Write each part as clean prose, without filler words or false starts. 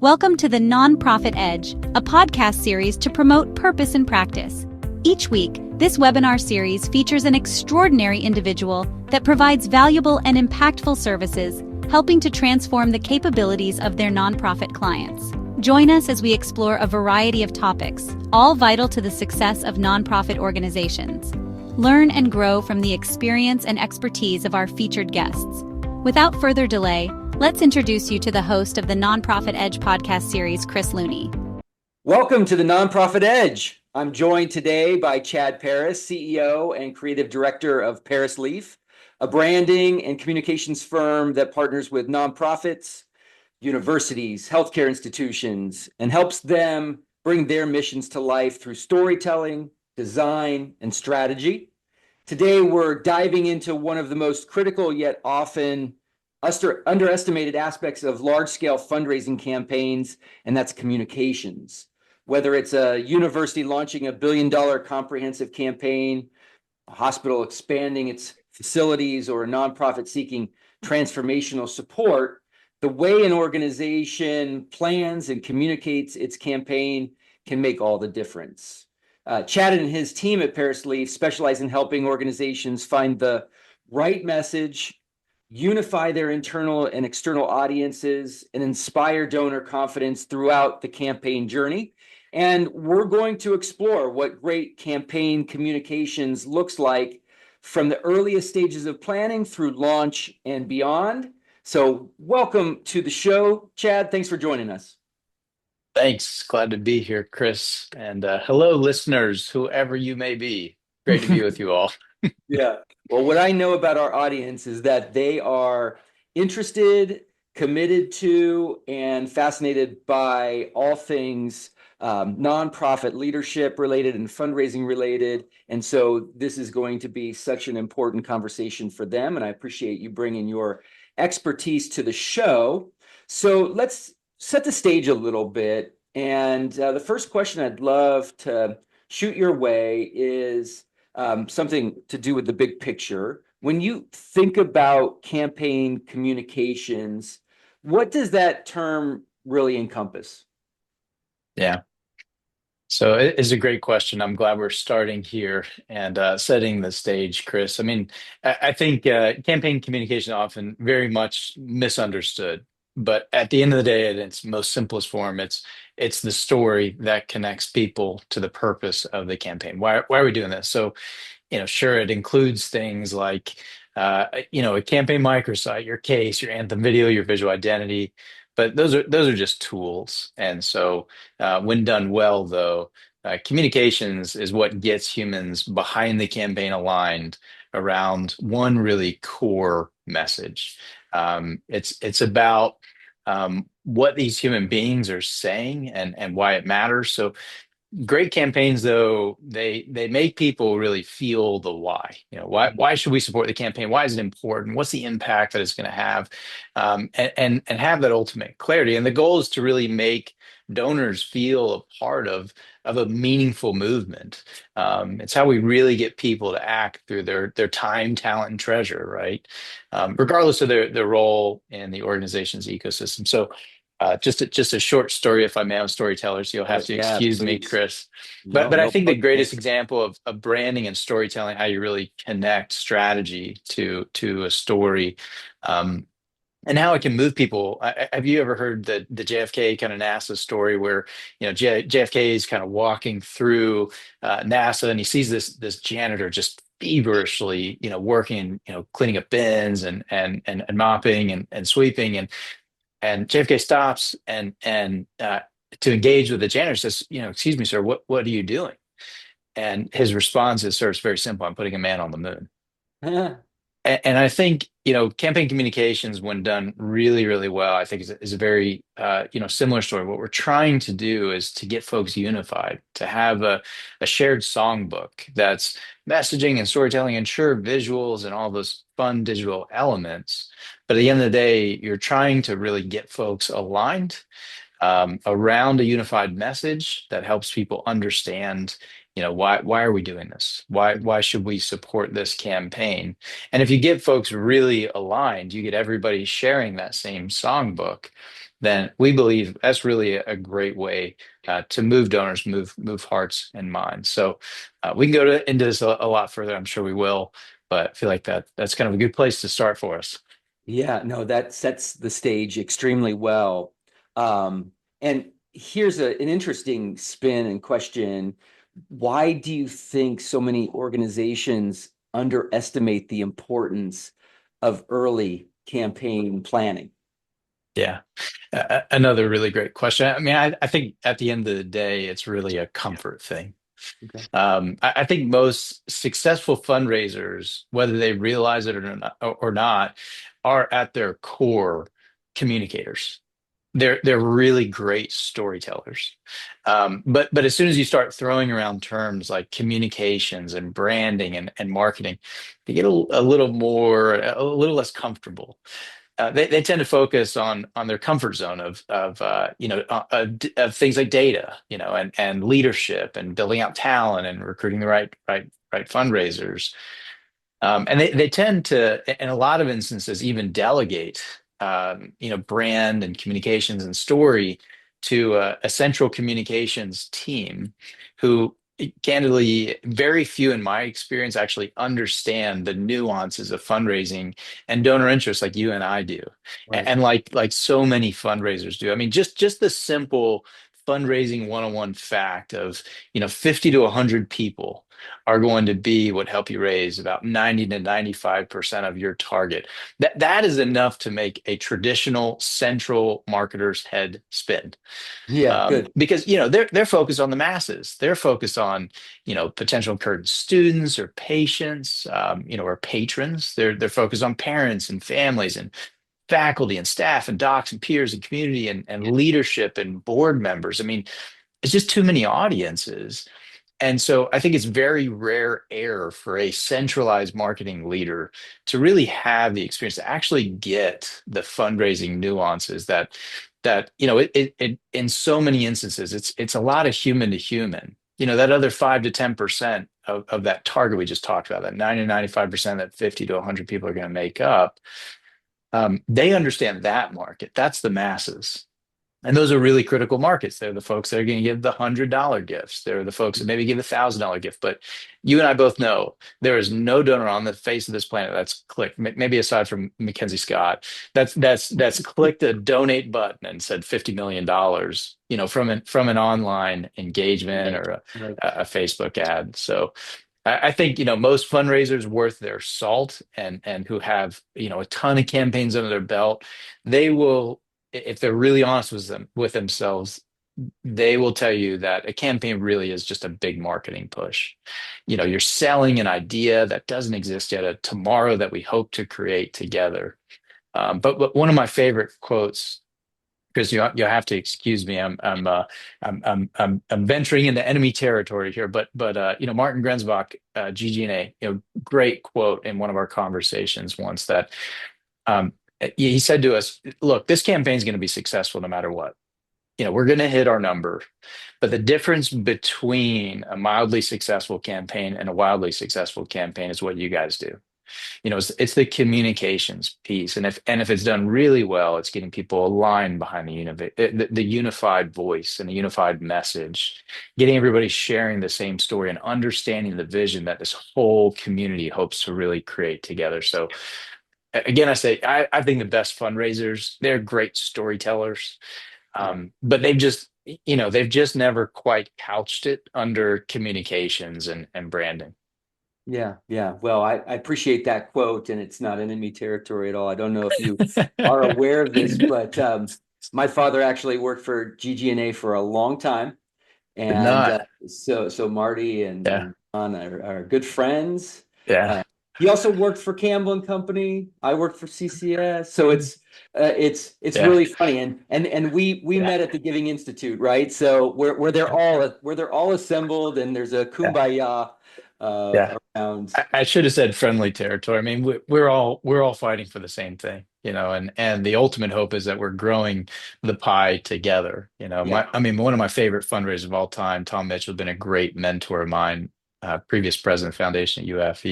Welcome to the Nonprofit Edge, a podcast series to promote purpose in practice. Each week, this webinar series features an extraordinary individual that provides valuable and impactful services, helping to transform the capabilities of their nonprofit clients. Join us as we explore a variety of topics, all vital to the success of nonprofit organizations. Learn and grow from the experience and expertise of our featured guests. Without further delay, let's introduce you to the host of the Nonprofit Edge podcast series, Chris Looney. Welcome to the Nonprofit Edge. I'm joined today by Chad Paris, CEO and Creative Director of Parisleaf, a branding and communications firm that partners with nonprofits, universities, healthcare institutions, and helps them bring their missions to life through storytelling, design, and strategy. Today, we're diving into one of the most critical yet often underestimated aspects of large-scale fundraising campaigns, and that's communications. Whether it's a university launching a billion-dollar comprehensive campaign, a hospital expanding its facilities, or a nonprofit seeking transformational support, the way an organization plans and communicates its campaign can make all the difference. Chad and his team at Parisleaf specialize in helping organizations find the right message, unify their internal and external audiences, and inspire donor confidence throughout the campaign journey. And we're going to explore what great campaign communications looks like from the earliest stages of planning through launch and beyond. So welcome to the show, Chad. Thanks for joining us. Thanks. Glad to be here, Chris. And hello, listeners, whoever you may be. Great to be with you all. Yeah. Well, what I know about our audience is that they are interested, committed to, and fascinated by all things nonprofit leadership related and fundraising related. And so this is going to be such an important conversation for them. And I appreciate you bringing your expertise to the show. So let's set the stage a little bit. And the first question I'd love to shoot your way is something to do with the big picture. When you think about campaign communications, what does that term really encompass? Yeah. So it is a great question. I'm glad we're starting here and setting the stage, Chris. I mean, I think campaign communication often very much misunderstood. But at the end of the day, in its most simplest form, it's the story that connects people to the purpose of the campaign. Why are we doing this? So, sure, it includes things like, a campaign microsite, your case, your anthem video, your visual identity, but those are just tools. And so, when done well, though, communications is what gets humans behind the campaign aligned around one really core message. It's about what these human beings are saying and why it matters. So great campaigns, though, they make people really feel the why. Why should we support the campaign? Why is it important? What's the impact that it's going to have? And have that ultimate clarity. And the goal is to really make donors feel a part of a meaningful movement. It's how we really get people to act through their time, talent, and treasure, right? Regardless of their role in the organization's ecosystem. So just a short story, if I may. I'm a storyteller, so you'll have to excuse me, Chris. But I think the greatest example of branding and storytelling, how you really connect strategy to a story, and how it can move people. Have you ever heard the JFK kind of NASA story where JFK is kind of walking through NASA and he sees this janitor just feverishly working, cleaning up bins and mopping and sweeping, and JFK stops and to engage with the janitor, says, excuse me, sir, what are you doing? And his response is, sir, it's very simple. I'm putting a man on the moon. And I think, campaign communications, when done really, really well, I think is a very, similar story. What we're trying to do is to get folks unified, to have a shared songbook that's messaging and storytelling and sure, visuals and all those fun digital elements. But at the end of the day, you're trying to really get folks aligned around a unified message that helps people understand why are we doing this? Why should we support this campaign? And if you get folks really aligned, you get everybody sharing that same songbook, then we believe that's really a great way to move donors, move hearts and minds. So we can into this a lot further. I'm sure we will, but I feel like that's kind of a good place to start for us. Yeah, no, that sets the stage extremely well. And here's an interesting spin and question. Why do you think so many organizations underestimate the importance of early campaign planning? Yeah. Another really great question. I mean, I think at the end of the day, it's really a comfort thing. Okay. I think most successful fundraisers, whether they realize it or not, are at their core communicators. They're really great storytellers. But as soon as you start throwing around terms like communications and branding and marketing, they get a little less comfortable. They tend to focus on their comfort zone of things like data, and leadership and building out talent and recruiting the right fundraisers. And they tend to, in a lot of instances, even delegate, brand and communications and story to a central communications team who, candidly, very few in my experience actually understand the nuances of fundraising and donor interest like you and I do, Right. and like so many fundraisers do. I mean, just the simple fundraising 101 fact of 50 to 100 people are going to be what help you raise about 90 to 95% of your target. That is enough to make a traditional central marketer's head spin. Yeah, good. Because they're focused on the masses. They're focused on potential current students or patients, or patrons. They're focused on parents and families and faculty and staff and docs and peers and community and leadership and board members. I mean, it's just too many audiences. And so I think it's very rare air for a centralized marketing leader to really have the experience to actually get the fundraising nuances that in so many instances it's a lot of human to human. That other 5 to 10% of that target we just talked about, that 90 to 95% that 50 to 100 people are going to make up, they understand that market. That's the masses. And those are really critical markets. They're the folks that are going to give the $100 gifts. They're the folks that maybe give $1,000 gift. But you and I both know there is no donor on the face of this planet that's clicked, maybe aside from Mackenzie Scott, that's clicked a donate button and said $50 million, from an online engagement Right. or Right. a Facebook ad. So I think most fundraisers worth their salt and who have a ton of campaigns under their belt, they will, if they're really honest with themselves, they will tell you that a campaign really is just a big marketing push. You're selling an idea that doesn't exist yet, a tomorrow that we hope to create together. But one of my favorite quotes, because you have to excuse me, I'm venturing into enemy territory here, but Martin Grenzbach, GG&A, great quote in one of our conversations once that um, he said to us, "Look, this campaign is going to be successful no matter what. We're going to hit our number, but the difference between a mildly successful campaign and a wildly successful campaign is what you guys do. It's the communications piece, and if it's done really well, it's getting people aligned behind the unified voice and the unified message, getting everybody sharing the same story and understanding the vision that this whole community hopes to really create together." So again, I say I think the best fundraisers, they're great storytellers, Yeah. but they've just never quite couched it under communications and branding. Yeah, yeah. Well, I appreciate that quote, and it's not enemy territory at all. I don't know if you are aware of this, but my father actually worked for GG&A for a long time, Did and not. so Marty and Yeah. John are good friends. Yeah. Uh, he also worked for Campbell and Company. I worked for CCS, so it's Yeah. really funny. And we Yeah. met at the Giving Institute, right? So where they're all assembled, and there's a Yeah. kumbaya Yeah. around. I should have said friendly territory. I mean, we're all fighting for the same thing, and the ultimate hope is that we're growing the pie together. Yeah. I mean, one of my favorite fundraisers of all time, Tom Mitchell, has been a great mentor of mine, previous president of Foundation at UF.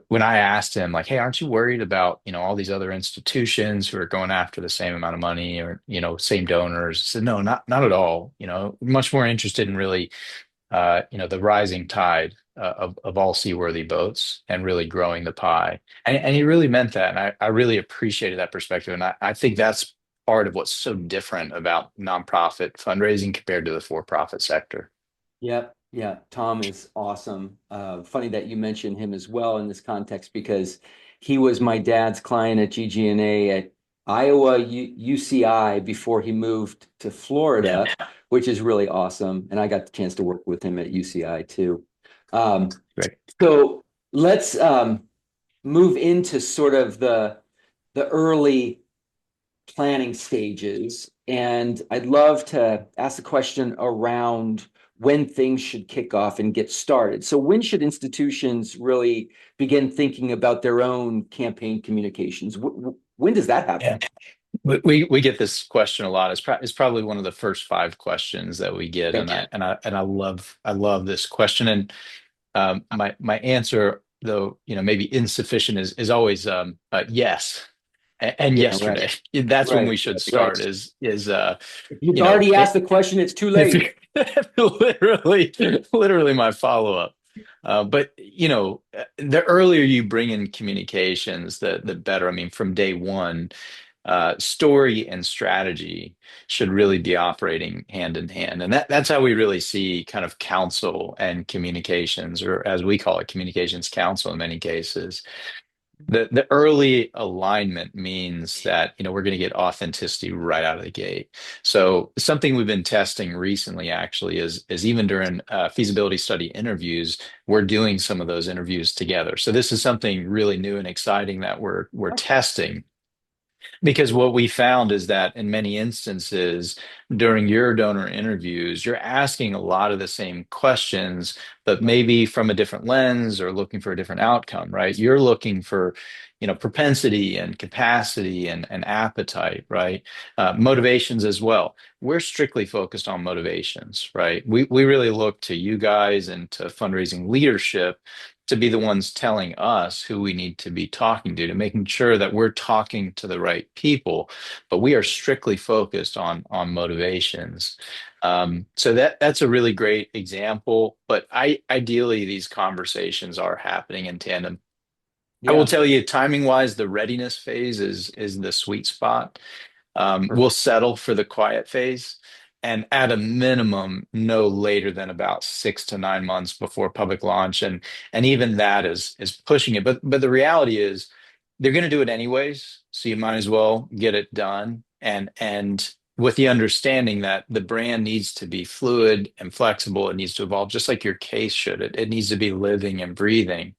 when I asked him like, hey, aren't you worried about, all these other institutions who are going after the same amount of money or, same donors? I said, no, not at all. Much more interested in really, the rising tide of all seaworthy boats and really growing the pie. And he really meant that. And I really appreciated that perspective. And I think that's part of what's so different about nonprofit fundraising compared to the for-profit sector. Yeah, yeah. Tom is awesome. Funny that you mentioned him as well in this context because he was my dad's client at GG&A at Iowa UCI before he moved to Yeah. Florida, which is really awesome. And I got the chance to work with him at UCI too. Um, Great. so let's move into sort of the early planning stages. And I'd love to ask the question around when things should kick off and get started. So when should institutions really begin thinking about their own campaign communications? When does that Yeah. happen? We get this question a lot. It's probably one of the first five questions that we get, Yeah. and I love this question. And my answer, though, maybe insufficient, is always yes. And Yeah, right. yesterday, that's when Right. we should Right. start. Is If you've already asked the question, it's too if late. you literally my follow-up. But the earlier you bring in communications, the better. I mean, from day one, story and strategy should really be operating hand in hand. And that's how we really see kind of counsel and communications, or as we call it, communications counsel in many cases. The early alignment means that we're going to get authenticity right out of the gate. So something we've been testing recently actually is even during feasibility study interviews, we're doing some of those interviews together. So this is something really new and exciting that we're testing. Because what we found is that in many instances during your donor interviews, you're asking a lot of the same questions, but maybe from a different lens or looking for a different outcome, right? You're looking for, propensity and capacity and appetite, right? Motivations as well. We're strictly focused on motivations, right? We really look to you guys and to fundraising leadership to be the ones telling us who we need to be talking to making sure that we're talking to the right people, but we are strictly focused on motivations. So that's a really great example. But ideally, these conversations are happening in tandem. I will Yeah. tell you, timing wise, the readiness phase is the sweet spot. We'll Perfect. settle for the quiet phase, and at a minimum, no later than about 6 to 9 months before public launch, and even that is pushing it. But the reality is, they're going to do it anyways, so you might as well get it done, and with the understanding that the brand needs to be fluid and flexible. It needs to evolve, just like your case should. It needs to be living and breathing.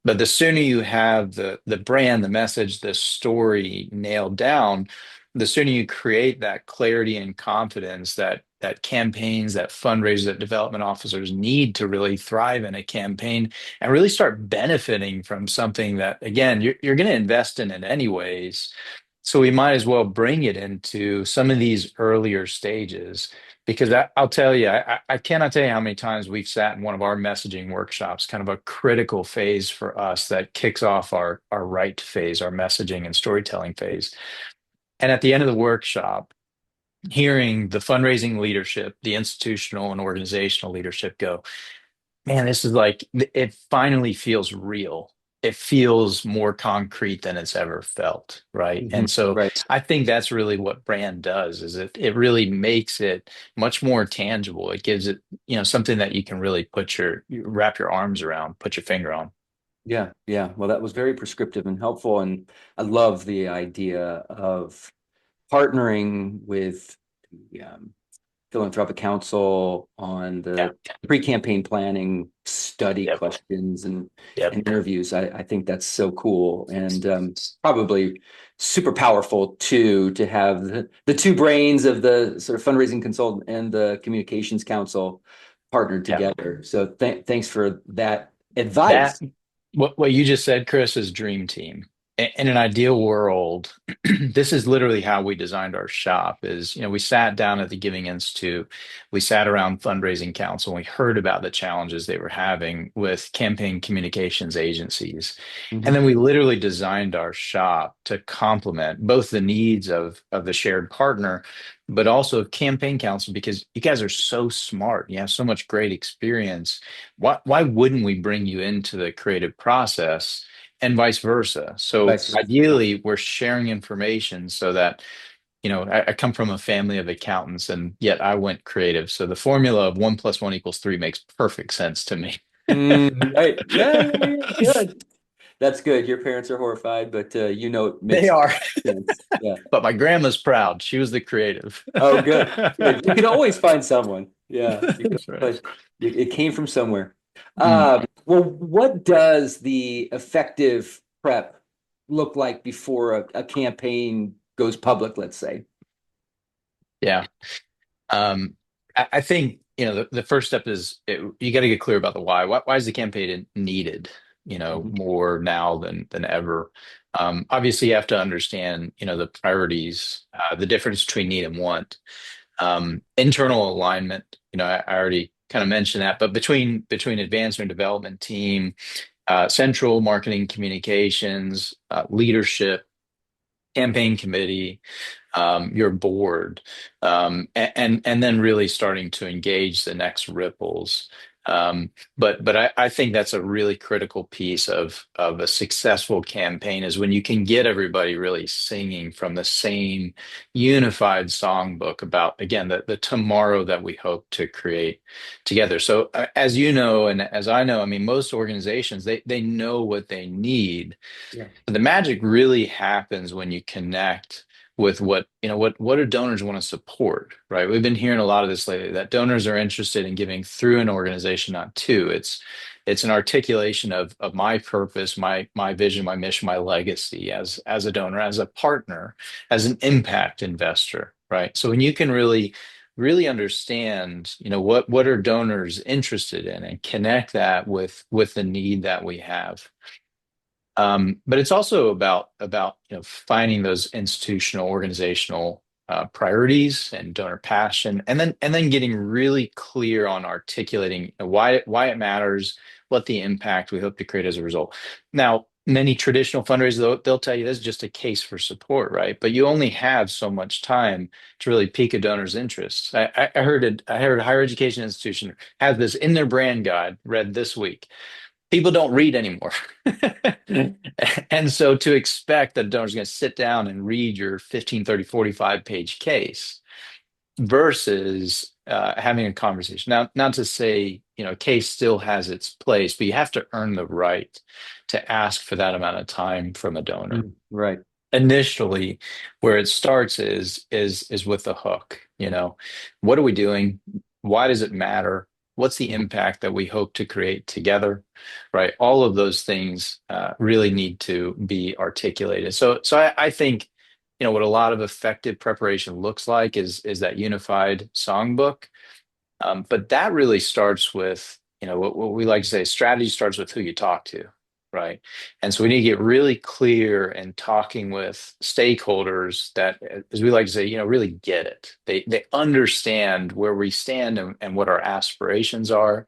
But the sooner you have the brand, the message, the story nailed down, the sooner you create that clarity and confidence that campaigns, that fundraisers, that development officers need to really thrive in a campaign and really start benefiting from something that, again, you're going to invest in it anyways. So we might as well bring it into some of these earlier stages. Because I'll tell you, I cannot tell you how many times we've sat in one of our messaging workshops, kind of a critical phase for us that kicks off our right phase, our messaging and storytelling phase. And at the end of the workshop, hearing the fundraising leadership, the institutional and organizational leadership go, man, this is like, it finally feels real. It feels more concrete than it's ever felt, right? And so Right. I think that's really what brand does, is it really makes it much more tangible. It gives it, something that you can really wrap your arms around, put your finger on. Yeah. Yeah. Well, that was very prescriptive and helpful. And I love the idea of partnering with the philanthropic counsel on Yeah. the pre-campaign planning study Yep. questions Yep. and interviews. I think that's so cool and probably super powerful too to have the two brains of the sort of fundraising consultant and the communications counsel partnered Yep. together. So thanks for that That advice. what you just said, Chris, is dream team. In an ideal world, this is literally how we designed our shop is, we sat down at the Giving Institute, we sat around fundraising council, and we heard about the challenges they were having with campaign communications agencies. And Mhm. then we literally designed our shop to complement both the needs of the shared partner, but also of campaign council, because you guys are so smart. You have so much great experience. Why wouldn't we bring you into the creative process? And vice versa. So Vice versa. ideally, we're sharing information so that, I come from a family of accountants and yet I went creative. So the formula of 1 + 1 = 3 makes perfect sense to me. Right. Yeah, yeah, yeah. Good. That's good. Your parents are horrified, but it They makes are. sense. Yeah. But my grandma's proud. She was the creative. Oh, good. Good. You can always find someone. Yeah. You can That's right. always, it came from somewhere. Mm, Well, what does the effective prep look like before a campaign goes public, let's say? yeah. I think, the first step is you got to get clear about the why. Why is the campaign needed, Mhm. more now than ever? Obviously, you have to understand, the priorities, the difference between need and want. Internal alignment, I already kind of mentioned that, but between advancement development team, central marketing communications, leadership, campaign committee, your board, and then really starting to engage the next ripples. But I think that's a really critical piece of a successful campaign is when you can get everybody really singing from the same unified songbook about, again, the tomorrow that we hope to create together. So as you know, and as I know, I mean, most organizations, they know what they need. Yeah. The magic really happens when you connect with what do donors want to support, right? We've been hearing a lot of this lately that donors are interested in giving through an organization, not to. It's an articulation of my purpose, my vision, my mission, my legacy as a donor, as a partner, as an impact investor, right? So when you can really understand, what are donors interested in and connect that with the need that we have. But it's also about finding those institutional, organizational priorities and donor passion, and then getting really clear on articulating why it matters, what the impact we hope to create as a result. Now, many traditional fundraisers they'll tell you this is just a case for support, right? But you only have so much time to really pique a donor's interest. I heard a higher education institution have this in their brand guide read this week. People don't read anymore. And so to expect that a donor's going to sit down and read your 15, 30, 45 page case versus having a conversation. Now, not to say, a case still has its place, but you have to earn the right to ask for that amount of time from a donor. Right. Initially, where it starts is with the hook. What are we doing? Why does it matter? What's the impact that we hope to create together, right? All of those things really need to be articulated. So I think, what a lot of effective preparation looks like is that unified songbook. But that really starts with, what we like to say, strategy starts with who you talk to, right? And so we need to get really clear and talking with stakeholders that, as we like to say, really get it. They understand where we stand and what our aspirations are,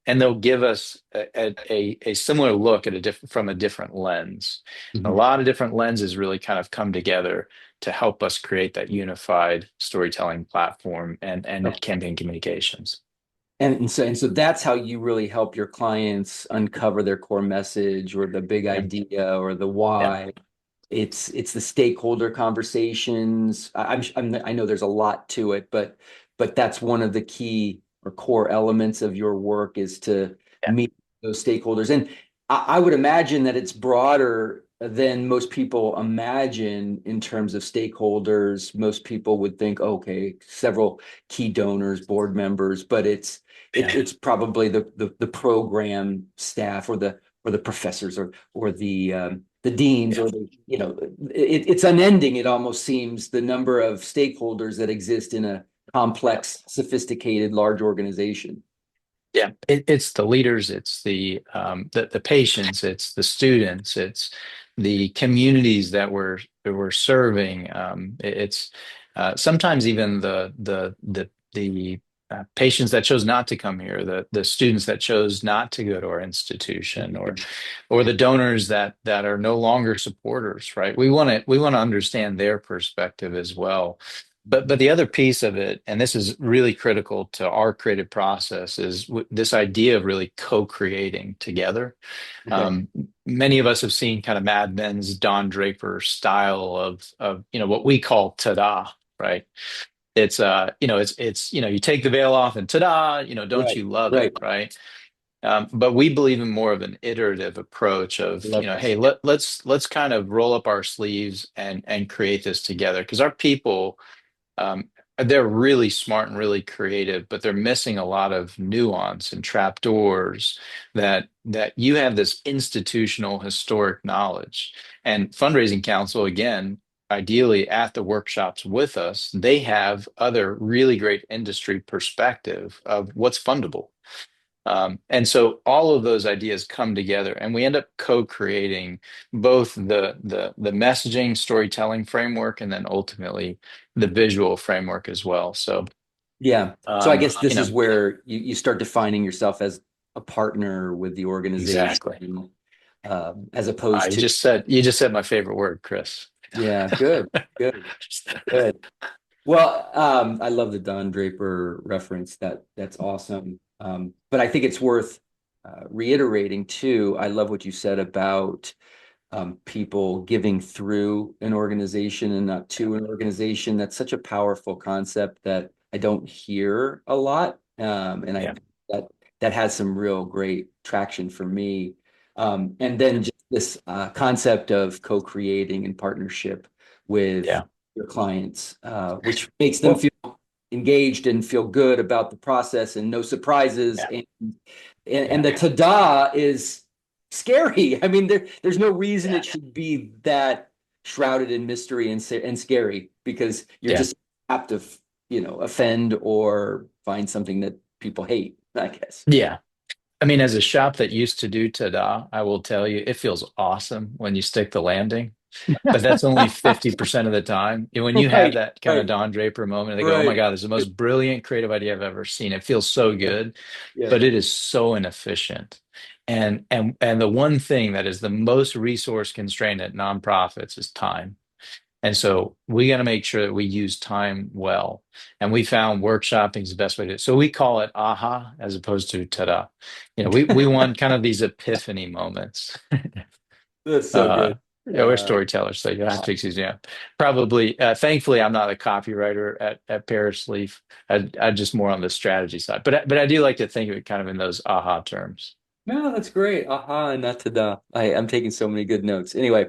and they'll give us a similar look at from a different lens. A Mhm. lot of different lenses really kind of come together to help us create that unified storytelling platform and campaign communications. And so that's how you really help your clients uncover their core message or the big Yeah. idea or the Yeah. why. It's the stakeholder conversations. I know there's a lot to it, but that's one of the key or core elements of your work is to Yeah. meet those stakeholders. And I would imagine that it's broader than most people imagine in terms of stakeholders. Most people would think, okay, several key donors, board members, but Yeah. it's probably the program staff or the professors or the deans Yeah. or it's unending. It almost seems the number of stakeholders that exist in a Yeah. complex, sophisticated, large organization. Yeah, it's the leaders, it's the patients, it's the students, it's the communities that we're serving. It's sometimes even the patients that chose not to come here, the students that chose not to go to our institution, or the donors that are no longer supporters, right? We want to understand their perspective as well. But the other piece of it, and this is really critical to our creative process, is this idea of really co-creating together. Okay. Many of us have seen kind of Mad Men's Don Draper style of what we call ta-da, right? It's you take the veil off and ta-da, don't Right. you love it, Right. right? But we believe in more of an iterative approach of, Love hey, this. let's kind of roll up our sleeves and create this together, because our people, they're really smart and really creative, but they're missing a lot of nuance and trapdoors that you have this institutional historic knowledge. And fundraising counsel, again, ideally at the workshops with us, they have other really great industry perspective of what's fundable. And so all of those ideas come together, and we end up co-creating both the messaging, storytelling framework, and then ultimately the visual framework as well. So, Yeah. So I guess you this know, is where you start defining yourself as a partner with the exactly. organization, as opposed to, You just said my favorite word, Chris. yeah, good, good, good. Well, I love the Don Draper reference. That's awesome. But I think it's worth reiterating too. I love what you said about people giving through an organization and not to an organization. That's such a powerful concept that I don't hear a lot, and I Yeah, that that has some real great traction for me. And then just this concept of co-creating in partnership with yeah. your clients, which makes them Well, feel engaged and feel good about the process and no surprises. yeah, And yeah, the ta-da is scary. I mean, there's no reason yeah, it should be that shrouded in mystery and scary, because you're yeah. just apt to, offend or find something that people hate, I guess. Yeah. I mean, as a shop that used to do ta-da, I will tell you, it feels awesome when you stick the landing. But that's only 50% of the time. And when you have Right, that kind of right, Don Draper moment, they go, "Oh my right. God, this is the most brilliant creative idea I've ever seen." It feels so Yeah, good, yeah. but it is so inefficient. And the one thing that is the most resource constrained at nonprofits is time. And so we got to make sure that we use time well. And we found workshopping is the best way to. So we call it aha as opposed to ta-da. We want kind of these epiphany moments. That's so Uh, good. yeah, we're Uh, storytellers, so you have to excuse me. Yeah. Probably, thankfully, I'm not a copywriter at Parisleaf. I just more on the strategy side, but I do like to think of it kind of in those aha terms. no, that's great. Aha, and not ta-da. I'm taking so many good notes. Anyway,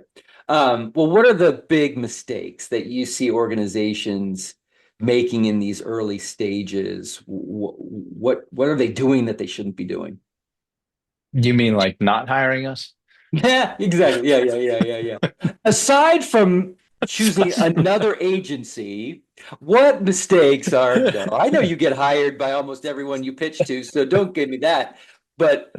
well, what are the big mistakes that you see organizations making in these early stages? What are they doing that they shouldn't be doing? You mean like not hiring us? Yeah, exactly. Yeah, yeah, yeah, yeah, yeah. Aside from choosing another agency, what mistakes are there? I know you get hired by almost everyone you pitch to, so don't give me that. But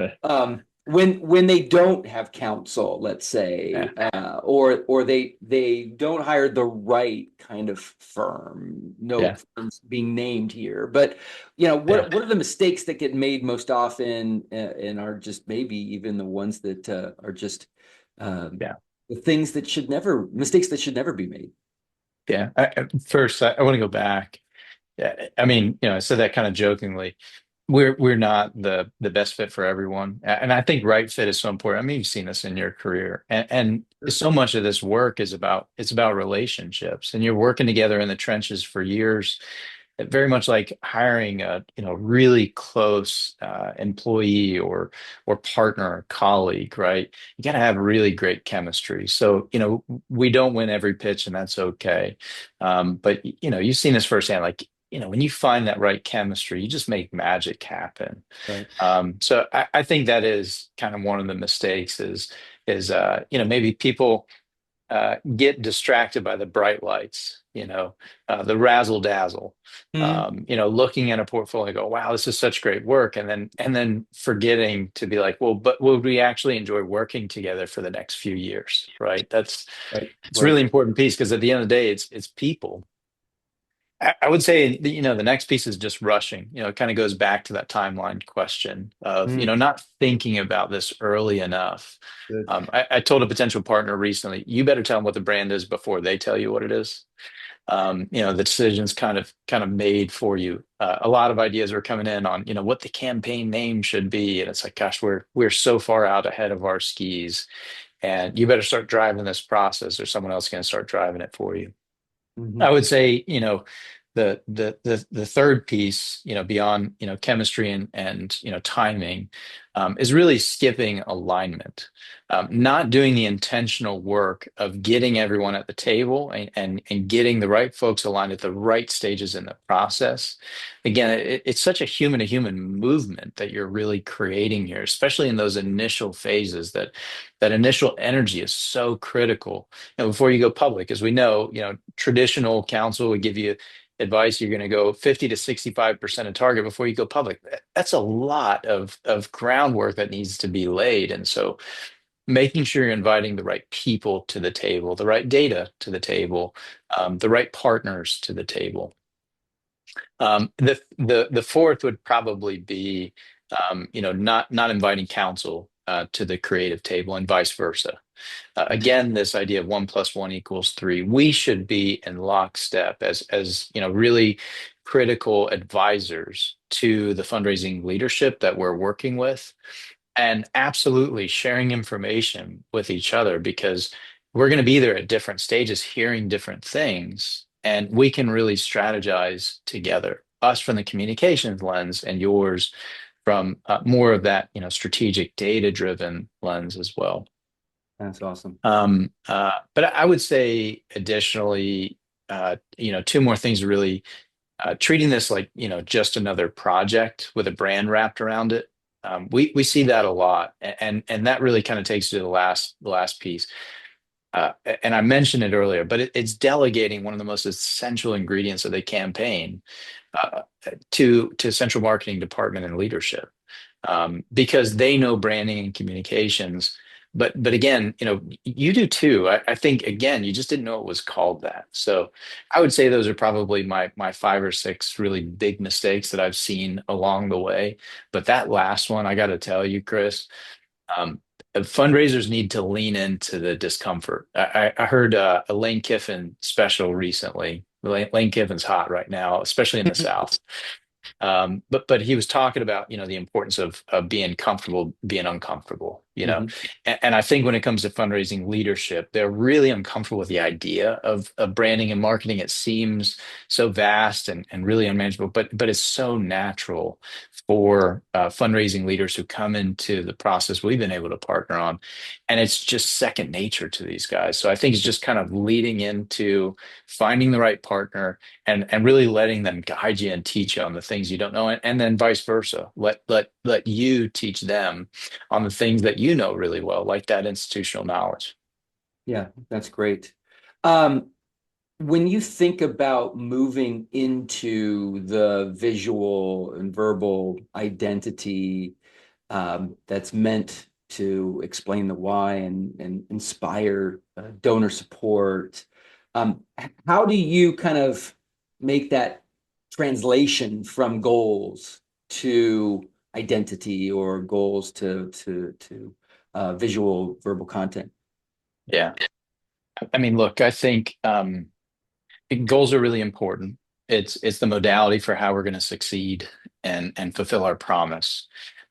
when they don't have counsel, let's say, Yeah, or they don't hire the right kind of firm, no yeah, firms being named here, but yeah, what are the mistakes that get made most often, and are just maybe even the ones that are just um, yeah, the things that should never mistakes that should never be made. yeah. First, I want to go back. Yeah, I mean, I said that kind of jokingly. We're not the best fit for everyone, and I think right fit is so important. I mean, you've seen this in your career, and so much of this work is about relationships, and you're working together in the trenches for years. Very much like hiring a really close employee or partner or colleague, right? You got to have really great chemistry. So we don't win every pitch, and that's okay. But you've seen this firsthand. Like when you find that right chemistry, you just make magic happen. Right. So I think that is kind of one of the mistakes is maybe people. get distracted by the bright lights, the razzle dazzle, Mhm. looking at a portfolio and go, wow, this is such great work. And then forgetting to be like, well, but would we actually enjoy working together for the next few years? Right. Right, It's a right. really important piece because at the end of the day, it's people. I would say, the next piece is just rushing. It kind of goes back to that timeline question of, Mm, not thinking about this early enough. good. I told a potential partner recently, you better tell them what the brand is before they tell you what it is. The decision's kind of made for you. A lot of ideas are coming in on, what the campaign name should be, and it's like, gosh, we're so far out ahead of our skis, and you better start driving this process, or someone else is going to start driving it for you. I Mhm. would say, the third piece, beyond, chemistry and timing, is really skipping alignment, not doing the intentional work of getting everyone at the table and getting the right folks aligned at the right stages in the process. Again, it's such a human to human movement that you're really creating here, especially in those initial phases. That initial energy is so critical, before you go public. As we know, traditional counsel would give you advice, you're going to go 50 to 65% of target before you go public. That's a lot of groundwork that needs to be laid. And so making sure you're inviting the right people to the table, the right data to the table, the right partners to the table. The fourth would probably be, not inviting counsel to the creative table, and vice versa. Again, this idea of 1 + 1 = 3. We should be in lockstep as really critical advisors to the fundraising leadership that we're working with, and absolutely sharing information with each other, because we're going to be there at different stages, hearing different things, and we can really strategize together. Us from the communications lens, and yours from more of that, strategic data driven lens as well. That's awesome. But I would say additionally, two more things, really treating this like, just another project with a brand wrapped around it. We see that a lot, and that really kind of takes you to the last piece. And I mentioned it earlier, but it's delegating one of the most essential ingredients of the campaign uh, to central marketing department and leadership, because they know branding and communications. But again, you do too. I think, again, you just didn't know it was called that. So I would say those are probably my 5 or 6 really big mistakes that I've seen along the way. But that last one, I got to tell you, Chris, um, fundraisers need to lean into the discomfort. I heard a Lane Kiffin special recently. Lane Kiffin's hot right now, especially in the South. But he was talking about, the importance of being comfortable, being uncomfortable, Mhm. and I think when it comes to fundraising leadership, they're really uncomfortable with the idea of branding and marketing. It seems so vast and really unmanageable, but it's so natural for fundraising leaders who come into the process we've been able to partner on, and it's just second nature to these guys. So I think it's just kind of leading into finding the right partner, and really letting them guide you and teach you on the things you don't know, and then vice versa. Let you teach them on the things that you know really well, like that institutional knowledge. Yeah, that's great. Um, when you think about moving into the visual and verbal identity, that's meant to explain the why and inspire donor support, how do you kind of make that translation from goals to identity, or goals to visual verbal content? Yeah. I mean, look, I think goals are really important. It's the modality for how we're going to succeed and fulfill our promise.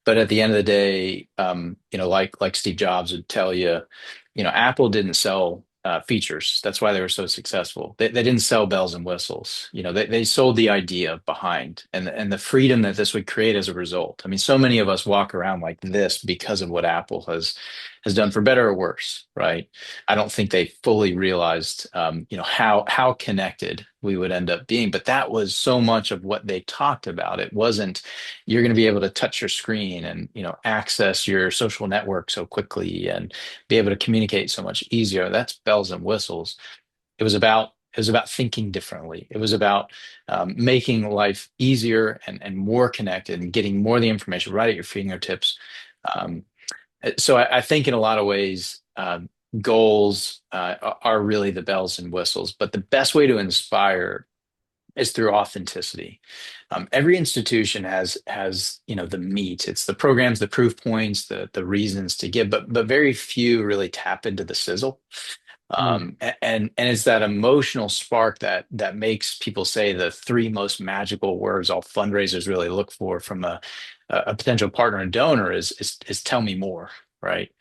But at the end of the day, like Steve Jobs would tell you, Apple didn't sell features. That's why they were so successful. They didn't sell bells and whistles. They sold the idea behind, and the freedom that this would create as a result. I mean, so many of us walk around like this because of what Apple has done for better or worse, right? I don't think they fully realized, how connected we would end up being. But that was so much of what they talked about. It wasn't you're going to be able to touch your screen and access your social network so quickly and be able to communicate so much easier. That's bells and whistles. It was about thinking differently. It was about making life easier and more connected and getting more of the information right at your fingertips. Um, so I think in a lot of ways, goals are really the bells and whistles, but the best way to inspire is through authenticity. Every institution has the meat. It's the programs, the proof points, the reasons to give, but very few really tap into the sizzle. Mm. And it's that emotional spark that makes people say the three most magical words all fundraisers really look for from a potential partner and donor is tell me more, right?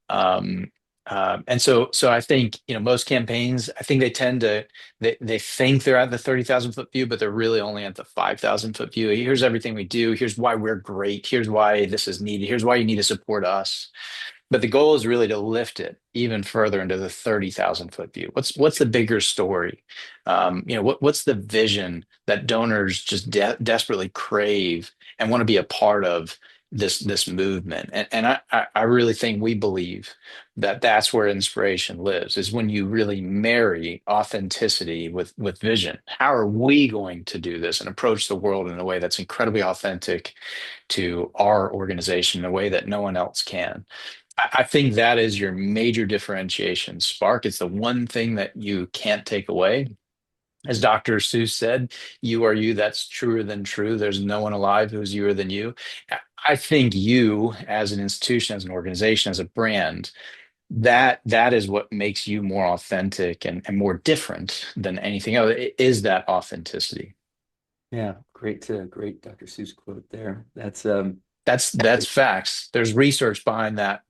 Um, and so I think most campaigns, I think they tend to they think they're at the 30,000 foot view, but they're really only at the 5,000 foot view. Here's everything we do. Here's why we're great. Here's why this is needed. Here's why you need to support us. But the goal is really to lift it even further into the 30,000 foot view. What's the bigger story? What's the vision that donors just desperately crave and want to be a part of this movement? And I really think we believe that that's where inspiration lives, is when you really marry authenticity with vision. How are we going to do this and approach the world in a way that's incredibly authentic to our organization in a way that no one else can? I think that is your major differentiation, Spark. It's the one thing that you can't take away. As Dr. Seuss said, you are you. That's truer than true. There's no one alive who's youer than you. I think you, as an institution, as an organization, as a brand, that is what makes you more authentic and more different than anything else. It is that authenticity. Yeah, great Dr. Seuss quote there. That's facts. There's research behind that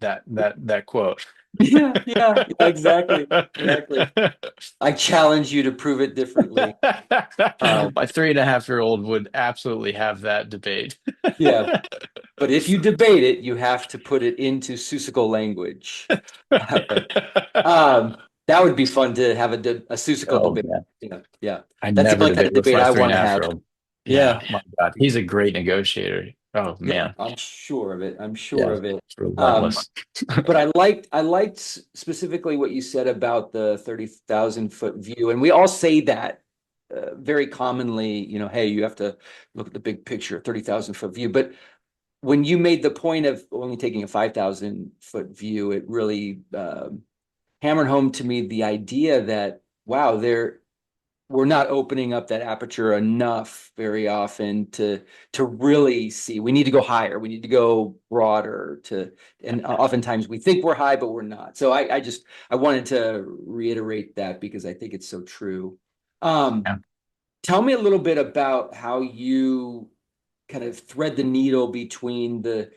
quote. Yeah, exactly. Exactly. I challenge you to prove it differently. Um, My 3.5-year-old would absolutely have that debate. yeah, but if you debate it, you have to put it into Seussical language. But that would be fun to have a Seussical Oh debate. man, Yeah, yeah. I That's the never only kind of debate with debate my I three want and a to half have. year old. Yeah, Yeah, my God, he's a great negotiator. Oh yeah, man, I'm sure of it. I'm sure yeah, of it. it's Um, relentless. but I liked specifically what you said about the 30,000 foot view, and we all say that very commonly. Hey, you have to look at the big picture, 30,000 foot view. But when you made the point of only taking a 5,000 foot view, it really hammered home to me the idea that wow, we're not opening up that aperture enough very often to really see. We need to go higher. We need to go broader and oftentimes we think we're high, but we're not. So I wanted to reiterate that because I think it's so true. Um, Yeah. Tell me a little bit about how you kind of thread the needle between the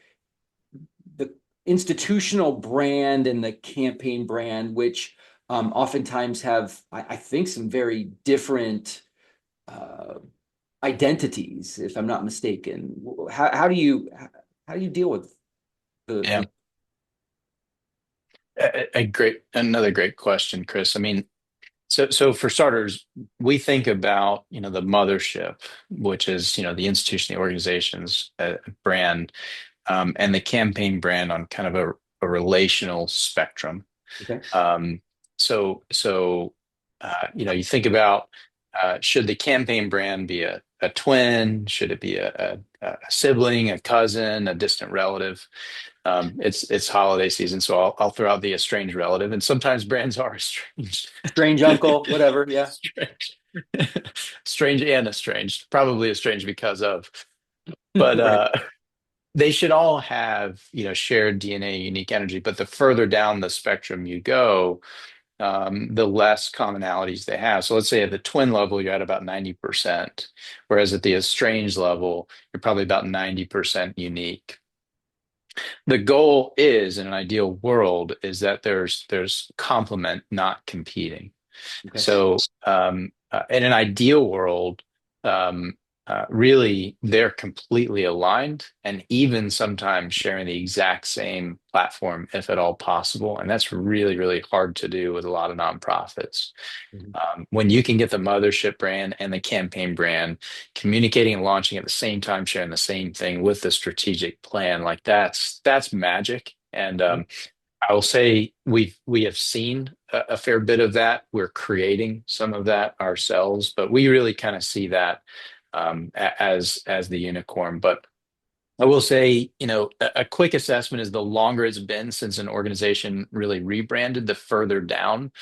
institutional brand and the campaign brand, which oftentimes have, I think, some very different uh, identities, if I'm not mistaken. How do you deal with Yeah. the Another great question, Chris. I mean, so for starters, we think about, the mothership, which is, the institution, the organization's brand, and the campaign brand on kind of a relational spectrum. okay? Um, you think about, should the campaign brand be a twin? Should it be a sibling, a cousin, a distant relative? It's holiday season, so I'll throw out the estranged relative, and sometimes brands are estranged. Strange uncle, whatever. Yeah. Strange. Strange and estranged, probably estranged because of. But Right. they should all have, shared DNA, unique energy. But the further down the spectrum you go, the less commonalities they have. So let's say at the twin level, you're at about 90%, whereas at the estranged level, you're probably about 90% unique. The goal is, in an ideal world, is that there's complement, not competing. Okay. So in an ideal world, really they're completely aligned and even sometimes sharing the exact same platform, if at all possible. And that's really, really hard to do with a lot of nonprofits. Mhm. When you can get the mothership brand and the campaign brand communicating and launching at the same time, sharing the same thing with the strategic plan, like that's magic. And Yeah. I will say we have seen a fair bit of that. We're creating some of that ourselves, but we really kind of see that as the unicorn. But I will say, a quick assessment is the longer it's been since an organization really rebranded, the further down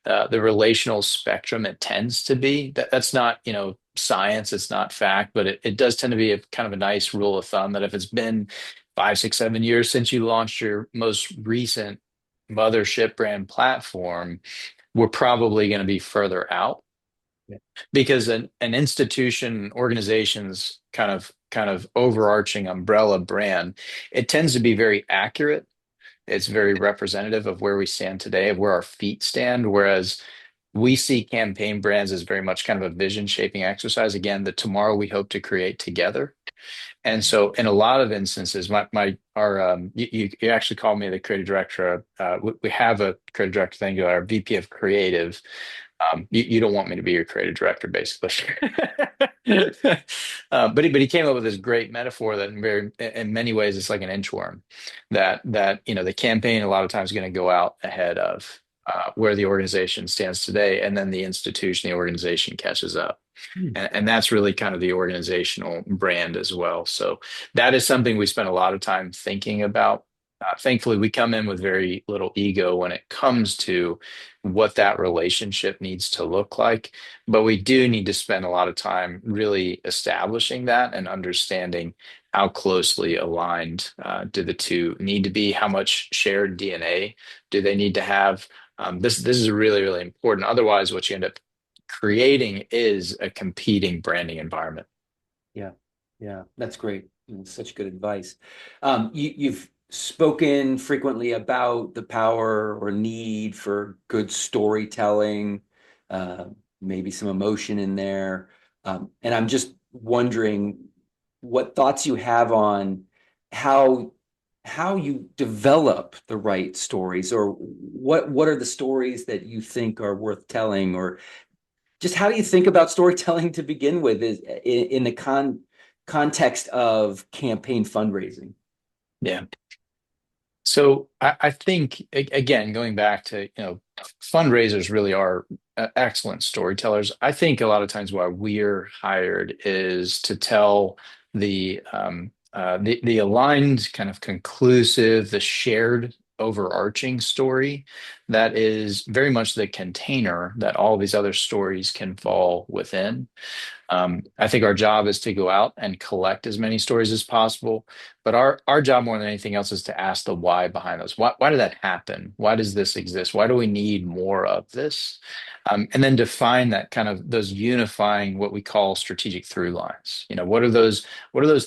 the relational spectrum it tends to be. That's not, science, it's not fact, but it does tend to be a kind of a nice rule of thumb that if it's been 5, 6, 7 years since you launched your most recent mothership brand platform, we're probably going to be further out Yeah. because an institution, organization's kind of overarching umbrella brand, it tends to be very accurate. It's very representative of where we stand today, of where our feet stand. Whereas we see campaign brands as very much kind of a vision shaping exercise. Again, the tomorrow we hope to create together. And so, in a lot of instances, you actually called me the creative director. We have a creative director thing, our VP of creative. You don't want me to be your creative director, basically. But he came up with this great metaphor that in many ways it's like an inchworm that the campaign a lot of times is going to go out ahead of where the organization stands today, and then the institution, the organization catches up. Hmm. And that's really kind of the organizational brand as well. So that is something we spend a lot of time thinking about. Thankfully, we come in with very little ego when it comes to what that relationship needs to look like. But we do need to spend a lot of time really establishing that and understanding how closely aligned do the two need to be, how much shared DNA do they need to have. This is really, really important. Otherwise, what you end up creating is a competing branding environment. Yeah, yeah, that's great. Such good advice. You've spoken frequently about the power or need for good storytelling, uh, maybe some emotion in there. And I'm just wondering what thoughts you have on how how you develop the right stories, or what are the stories that you think are worth telling, or just how do you think about storytelling to begin with is in the context of campaign fundraising? Yeah. So I think again, going back to, fundraisers really are excellent storytellers. I think a lot of times why we're hired is to tell the aligned, kind of conclusive, the shared overarching story that is very much the container that all these other stories can fall within. I think our job is to go out and collect as many stories as possible. But our job more than anything else is to ask the why behind those. Why did that happen? Why does this exist? Why do we need more of this? And then define that kind of those unifying what we call strategic through lines. What are those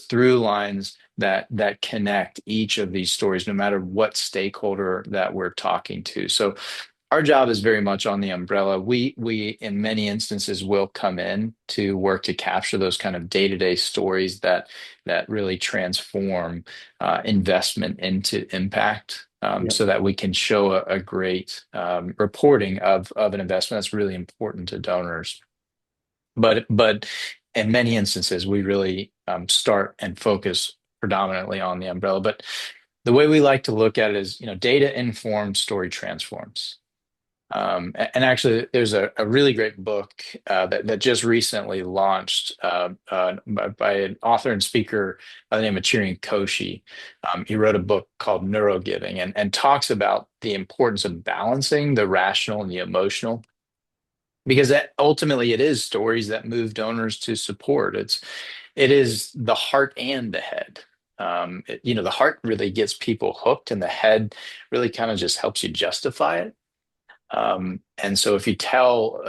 through lines that connect each of these stories, no matter what stakeholder that we're talking to? So our job is very much on the umbrella. We in many instances will come in to work to capture those kind of day-to-day stories that really transform investment into impact, Yeah. so that we can show a great reporting of an investment that's really important to donors. But in many instances, we really start and focus predominantly on the umbrella. But the way we like to look at it is, data informed story transforms. And actually, there's a really great book that just recently launched by an author and speaker by the name of Chirin Koshi. He wrote a book called Neurogiving and talks about the importance of balancing the rational and the emotional, because ultimately it is stories that move donors to support. It is the heart and the head. The heart really gets people hooked, and the head really kind of just helps you justify it. And so if you tell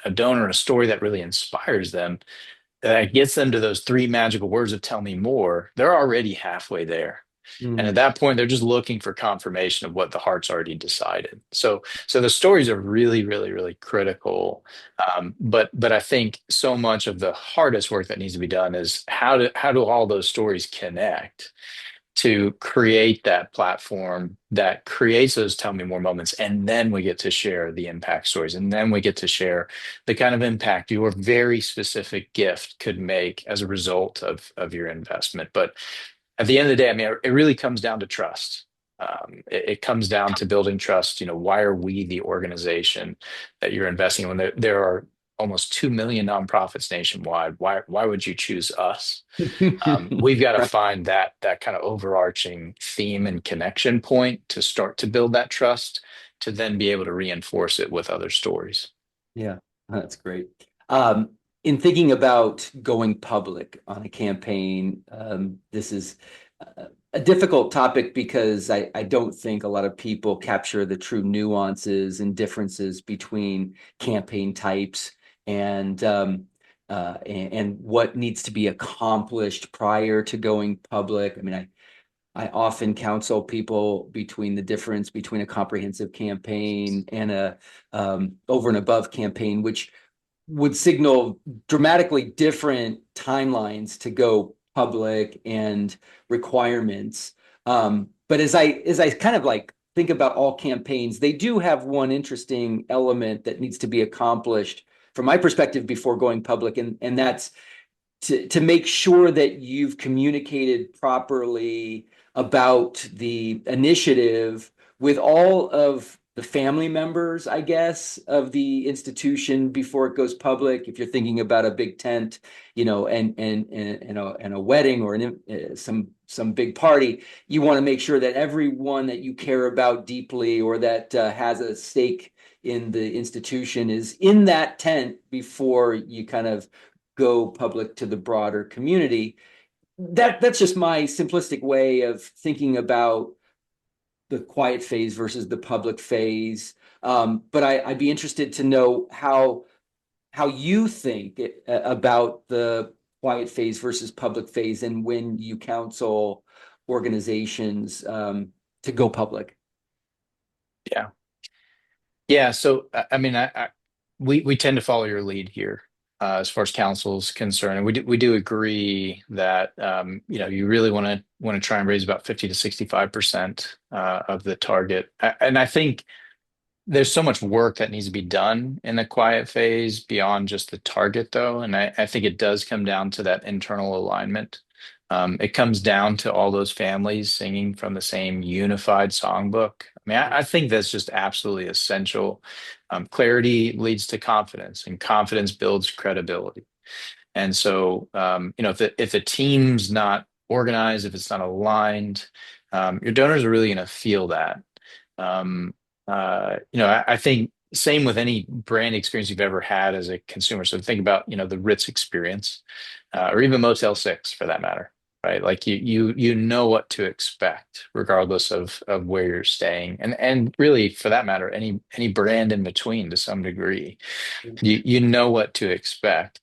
a donor a story that really inspires them, that gets them to those three magical words of tell me more, they're already halfway there. And at Mm. that point, they're just looking for confirmation of what the heart's already decided. So the stories are really, really, really critical. But I think so much of the hardest work that needs to be done is how do all those stories connect to create that platform that creates those tell me more moments. And then we get to share the impact stories. And then we get to share the kind of impact your very specific gift could make as a result of your investment. But at the end of the day, I mean, it really comes down to trust. It comes down to building trust. Why are we the organization that you're investing in when there are almost 2 million nonprofits nationwide? Why would you choose us? We've got to Right. find that kind of overarching theme and connection point to start to build that trust, to then be able to reinforce it with other stories. Yeah, that's great. In thinking about going public on a campaign, this is a difficult topic because I don't think a lot of people capture the true nuances and differences between campaign types and and what needs to be accomplished prior to going public. I mean, I often counsel people between the difference between a comprehensive campaign and a over and above campaign, which would signal dramatically different timelines to go public and requirements. But as I kind of like think about all campaigns, they do have one interesting element that needs to be accomplished from my perspective before going public, and that's to make sure that you've communicated properly about the initiative with all of the family members, I guess, of the institution before it goes public. If you're thinking about a big tent, and a wedding or some big party, you want to make sure that everyone that you care about deeply or that has a stake in the institution is in that tent before you kind of go public to the broader community. That's just my simplistic way of thinking about the quiet phase versus the public phase. But I'd be interested to know how you think about the quiet phase versus public phase, and when you counsel organizations to go public. Yeah. Yeah. So, I mean, we tend to follow your lead here as far as counsel is concerned, and we do agree that you really want to try and raise about 50 to 65% of the target. And I think there's so much work that needs to be done in the quiet phase beyond just the target, though, and I think it does come down to that internal alignment. It comes down to all those families singing from the same unified songbook. I mean, I think that's just absolutely essential. Clarity leads to confidence, and confidence builds credibility. And so, if the team's not organized, if it's not aligned, your donors are really going to feel that. Um, I think same with any brand experience you've ever had as a consumer. So think about, the Ritz experience, or even Motel 6 for that matter, right? Like you know what to expect regardless of where you're staying, and really for that matter, any brand in between to some degree, you know what to expect.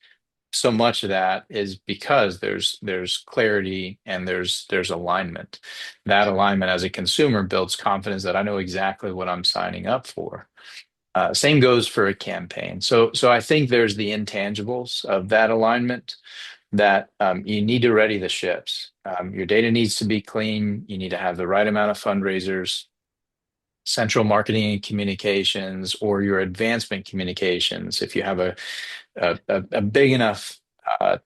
So much of that is because there's clarity and there's alignment. That alignment as a consumer builds confidence that I know exactly what I'm signing up for. Same goes for a campaign. So I think there's the intangibles of that alignment that you need to ready the ships. Your data needs to be clean. You need to have the right amount of fundraisers, central marketing and communications, or your advancement communications. If you have a big enough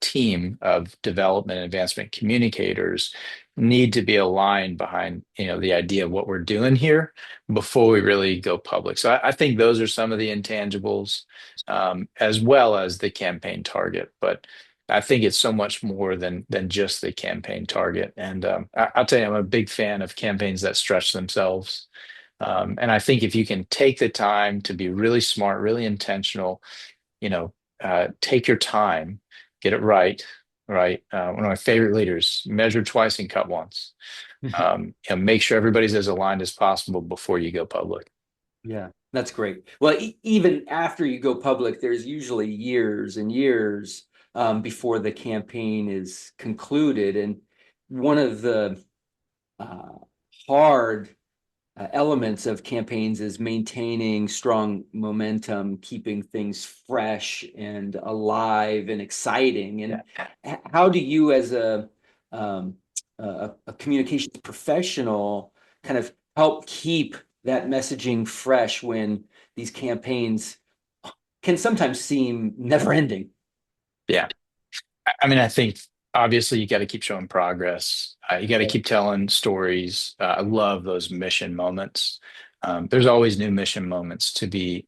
team of development and advancement communicators, need to be aligned behind the idea of what we're doing here before we really go public. So I think those are some of the intangibles, as well as the campaign target. But I think it's so much more than just the campaign target. And I'll tell you, I'm a big fan of campaigns that stretch themselves. And I think if you can take the time to be really smart, really intentional, take your time, get it right, right? One of my favorite leaders: measure twice and cut once. Make sure everybody's as aligned as possible before you go public. Yeah, that's great. Well, even after you go public, there's usually years and years before the campaign is concluded. And one of the uh, hard elements of campaigns is maintaining strong momentum, keeping things fresh and alive and exciting. And how do you, as um, a communications professional, kind of help keep that messaging fresh when these campaigns can sometimes seem never ending? Yeah. I mean, I think obviously you got to keep showing progress. You got to keep telling stories. I love those mission moments. There's always new mission moments to be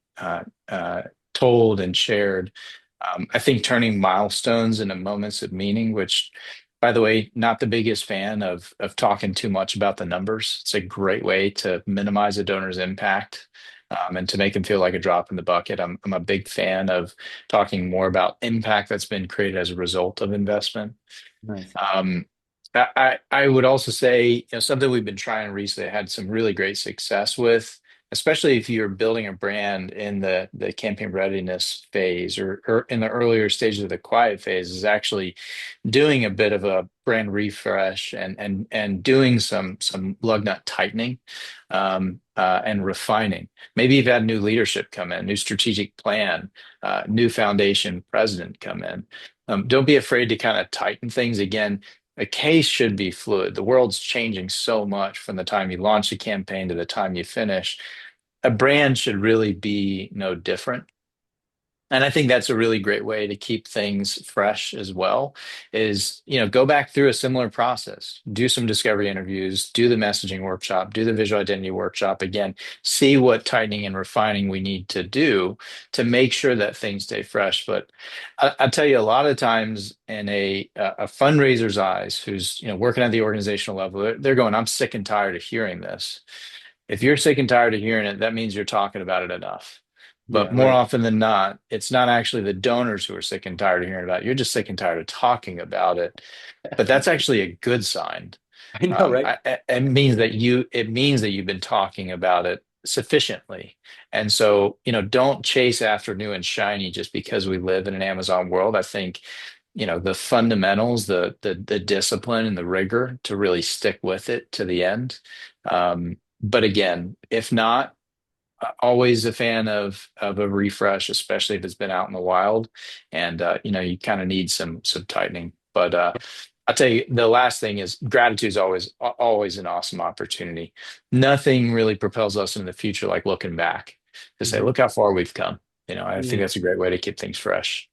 told and shared. I think turning milestones into moments of meaning, which, by the way, not the biggest fan of talking too much about the numbers. It's a great way to minimize a donor's impact. And to make them feel like a drop in the bucket. I'm a big fan of talking more about impact that's been created as a result of investment. Nice. Um, I would also say, something we've been trying recently, had some really great success with, especially if you're building a brand in the campaign readiness phase or in the earlier stages of the quiet phase, is actually doing a bit of a brand refresh and doing some lug nut tightening and refining. Maybe you've had new leadership come in, new strategic plan, new foundation president come in. Don't be afraid to kind of tighten things again. A case should be fluid. The world's changing so much from the time you launch a campaign to the time you finish. A brand should really be no different. And I think that's a really great way to keep things fresh as well, is, go back through a similar process, do some discovery interviews, do the messaging workshop, do the visual identity workshop again, see what tightening and refining we need to do to make sure that things stay fresh. But I'll tell you, a lot of times in a fundraiser's eyes, who's, working at the organizational level, they're going, I'm sick and tired of hearing this. If you're sick and tired of hearing it, that means you're talking about it enough. Yeah, But more right. often than not, it's not actually the donors who are sick and tired of hearing about it. You're just sick and tired of talking about it. But that's actually a good sign. I know, right? It means that you've been talking about it sufficiently. And so, don't chase after new and shiny just because we live in an Amazon world. I think, the fundamentals, the discipline and the rigor to really stick with it to the end. But again, if not, always a fan of a refresh, especially if it's been out in the wild, and you kind of need some tightening. But I'll tell you, the last thing is gratitude is always an awesome opportunity. Nothing really propels us in the future like looking back to say, Mhm. look how far we've come. I think Yeah. that's a great way to keep things fresh.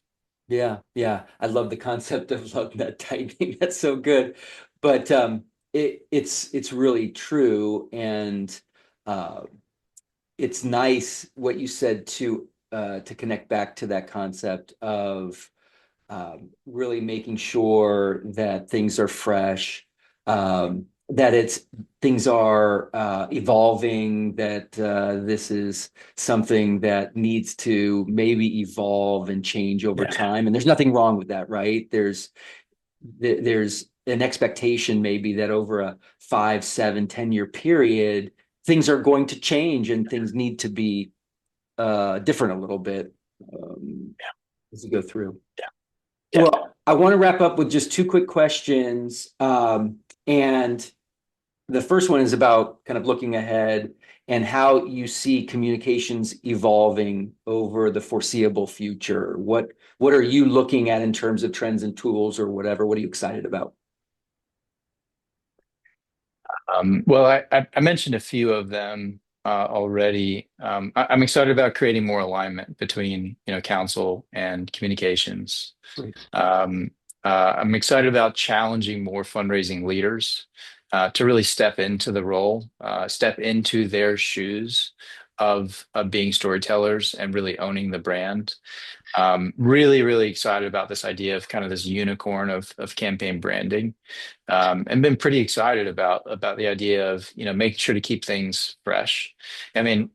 Yeah, yeah. I love the concept of love net tightening. That's so good. But it's really true. And uh it's nice what you said to connect back to that concept of really making sure that things are fresh, that things are evolving, that this is something that needs to maybe evolve and change over Yeah. time. And there's nothing wrong with that, right? There's an expectation maybe that over a 5, 7, 10 year period, things are going to change and things need to be different a little bit um, as you go through. Yeah. Yeah. Well, I want to wrap up with just two quick questions. And the first one is about kind of looking ahead and how you see communications evolving over the foreseeable future. What are you looking at in terms of trends and tools or whatever? What are you excited about? Well, I mentioned a few of them already. I'm excited about creating more alignment between, counsel and communications. Great. Um, I'm excited about challenging more fundraising leaders to really step into the role, step into their shoes of being storytellers and really owning the brand. Really, really excited about this idea of kind of this unicorn of campaign branding, and been pretty excited about the idea of making sure to keep things fresh. I mean,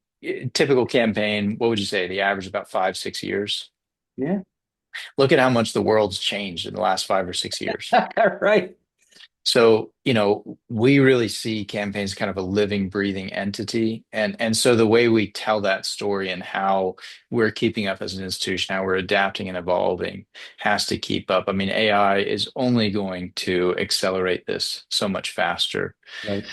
typical campaign, what would you say? The average about 5, 6 years. Yeah. Look at how much the world's changed in the last 5 or 6 years. Right. So, we really see campaigns kind of a living, breathing entity. And so the way we tell that story and how we're keeping up as an institution, how we're adapting and evolving has to keep up. I mean, AI is only going to accelerate this so much faster. Right.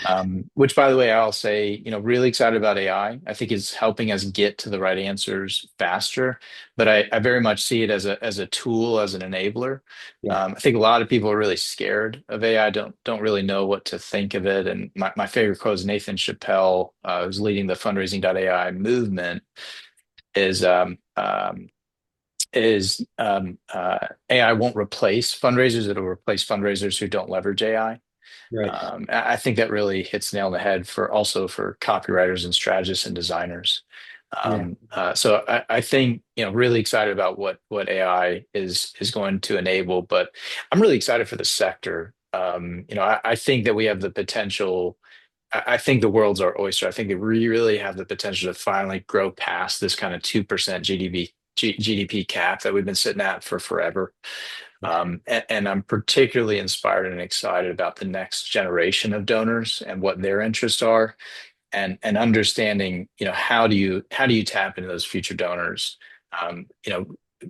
Which, by the way, I'll say, really excited about AI. I think it's helping us get to the right answers faster, but I very much see it as a tool, as an enabler. Yeah. I think a lot of people are really scared of AI, don't really know what to think of it. And my favorite quote is Nathan Chappelle, who's leading the fundraising.ai movement, is AI won't replace fundraisers, it'll replace fundraisers who don't leverage AI. Right. I think that really hits the nail on the head for copywriters and strategists and designers. Yeah. So I think, really excited about what AI is going to enable, but I'm really excited for the sector. I think that we have the potential. I think the world's our oyster. I think that we really have the potential to finally grow past this kind of 2% GDP cap that we've been sitting at for forever. And I'm particularly inspired and excited about the next generation of donors and what their interests are, and understanding, how do you tap into those future donors?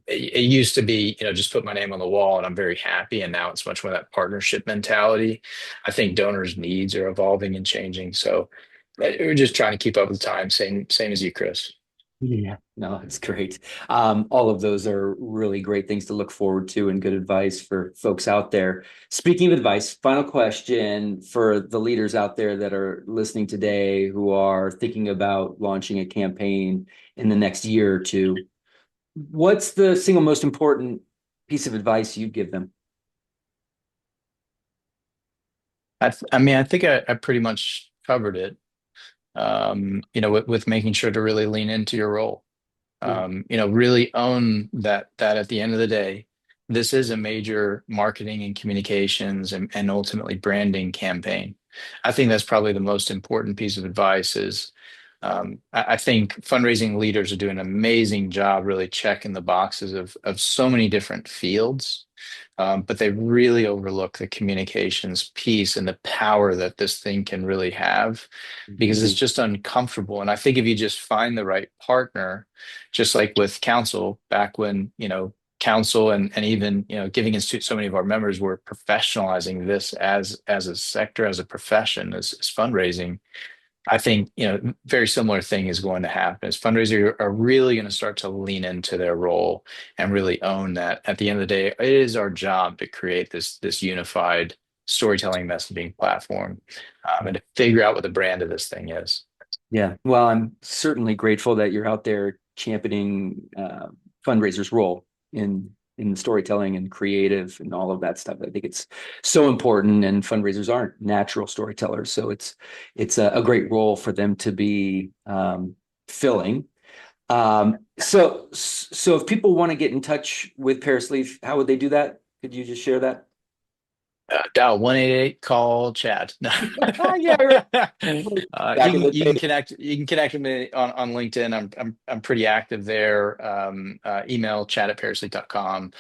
It used to be, just put my name on the wall and I'm very happy, and now it's much more that partnership mentality. I think donors' needs are evolving and changing, so we're just trying to keep up with the time. Same as you, Chris. Yeah, no, it's great. All of those are really great things to look forward to and good advice for folks out there. Speaking of advice, final question for the leaders out there that are listening today who are thinking about launching a campaign in the next year or two. What's the single most important piece of advice you'd give them? I mean, I think I pretty much covered it. With making sure to really lean into your role. Yeah. Really own that at the end of the day, this is a major marketing and communications and ultimately branding campaign. I think that's probably the most important piece of advice is, I think fundraising leaders are doing an amazing job really checking the boxes of so many different fields. But they really overlook the communications piece and the power that this thing can really have, because it's just uncomfortable. And I think if you just find the right partner, just like with counsel, back when, counsel and even, Giving Institute, so many of our members were professionalizing this as a sector, as a profession, as fundraising. I think, very similar thing is going to happen is fundraisers are really going to start to lean into their role and really own that. At the end of the day, it is our job to create this unified storytelling messaging platform, and to figure out what the brand of this thing is. Yeah. Well, I'm certainly grateful that you're out there championing fundraisers' role in storytelling and creative and all of that stuff. I think it's so important, and fundraisers aren't natural storytellers, so it's a great role for them to be filling. So if people want to get in touch with Parisleaf, how would they do that? Could you just share that? Dial 188, call Chad. No. Yeah, right. You can connect. You can connect with me on LinkedIn. I'm pretty active there. Email chad@parisleaf.com.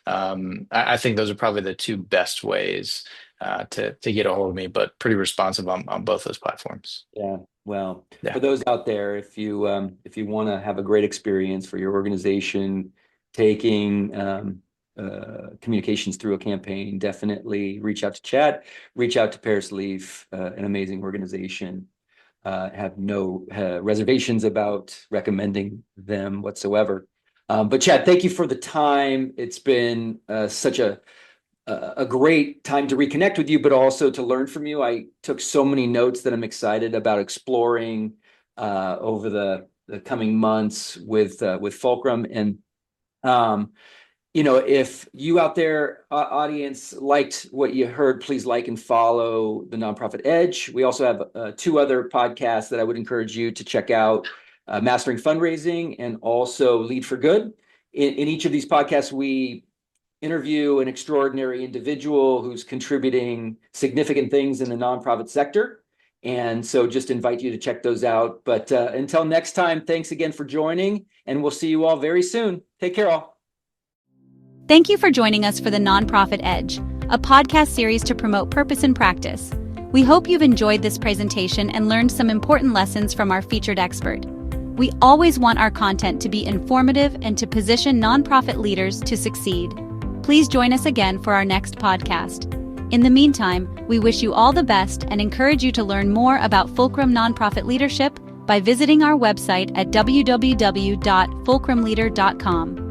I think those are probably the two best ways to get a hold of me, but pretty responsive on both those platforms. Yeah. Well, Yeah. for those out there, if you want to have a great experience for your organization, taking communications through a campaign, definitely reach out to Chad, reach out to Parisleaf, an amazing organization. Have no reservations about recommending them whatsoever. But Chad, thank you for the time. It's been such a great time to reconnect with you, but also to learn from you. I took so many notes that I'm excited about exploring over the coming months with Fulcrum. And if you out there, audience, liked what you heard, please like and follow the Nonprofit Edge. We also have two other podcasts that I would encourage you to check out, Mastering Fundraising and also Lead for Good. In each of these podcasts, we interview an extraordinary individual who's contributing significant things in the nonprofit sector. And so just invite you to check those out. But until next time, thanks again for joining, and we'll see you all very soon. Take care, all. Thank you for joining us for the Nonprofit Edge, a podcast series to promote purpose in practice. We hope you've enjoyed this presentation and learned some important lessons from our featured expert. We always want our content to be informative and to position nonprofit leaders to succeed. Please join us again for our next podcast. In the meantime, we wish you all the best and encourage you to learn more about Fulcrum Nonprofit Leadership by visiting our website at www.fulcrumleader.com.